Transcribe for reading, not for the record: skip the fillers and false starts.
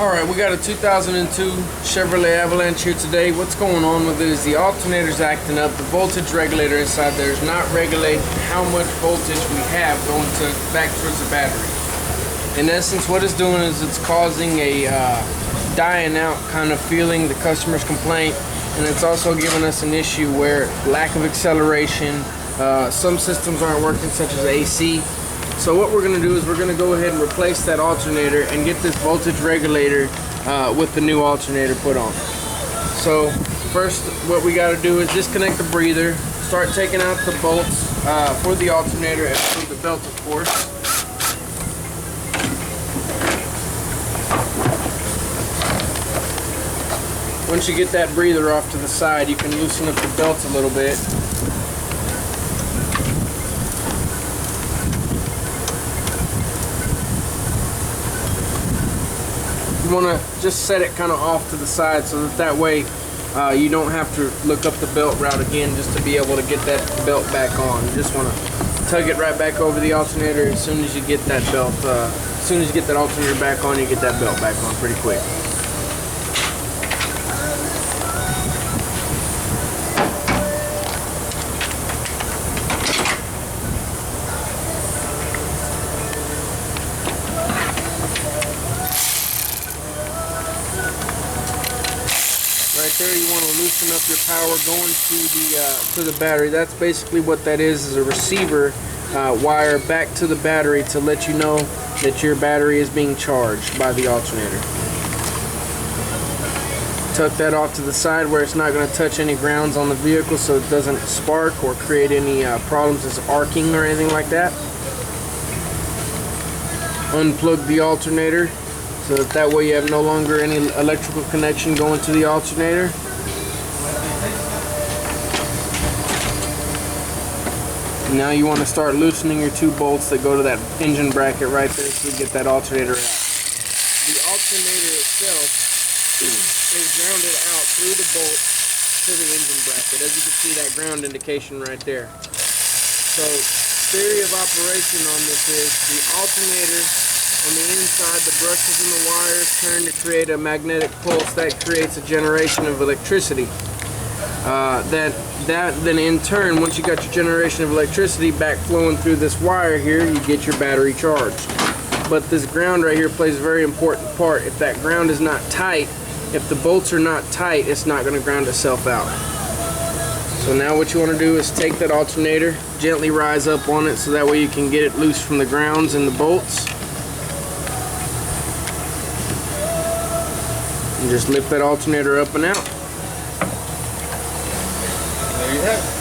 Alright, we got a 2002 Chevrolet Avalanche here today. What's going on with it is the alternator's acting up. The voltage regulator inside there is not regulating how much voltage we have going back towards the battery. In essence, what it's doing is it's causing a dying out kind of feeling, the customer's complaint, and it's also giving us an issue where lack of acceleration, some systems aren't working, such as AC. So what we're going to do is we're going to go ahead and replace that alternator and get this voltage regulator with the new alternator put on. So first what we got to do is disconnect the breather, start taking out the bolts for the alternator and for the belt, of course. Once you get that breather off to the side, you can loosen up the belt a little bit. You want to just set it kind of off to the side so that way you don't have to look up the belt route again just to be able to get that belt back on. You just want to tug it right back over the alternator. As soon as you get that belt, as soon as you get that alternator back on, you get that belt back on pretty quick. Right there, you want to loosen up your power going to the battery. That's basically what that is a receiver wire back to the battery to let you know that your battery is being charged by the alternator. Tuck that off to the side where it's not going to touch any grounds on the vehicle so it doesn't spark or create any problems as arcing or anything like that. Unplug the alternator so that way you have no longer any electrical connection going to the alternator. Now you want to start loosening your two bolts that go to that engine bracket right there so you get that alternator out. The alternator itself is grounded out through the bolt to the engine bracket. As you can see, that ground indication right there. So theory of operation on this is the alternator on the inside, the brushes and the wires turn to create a magnetic pulse that creates a generation of electricity. Then in turn, once you got your generation of electricity back flowing through this wire here, you get your battery charged. But this ground right here plays a very important part. If that ground is not tight, if the bolts are not tight, it's not going to ground itself out. So now what you want to do is take that alternator, gently rise up on it so that way you can get it loose from the grounds and the bolts. And just lift that alternator up and out. There you have it.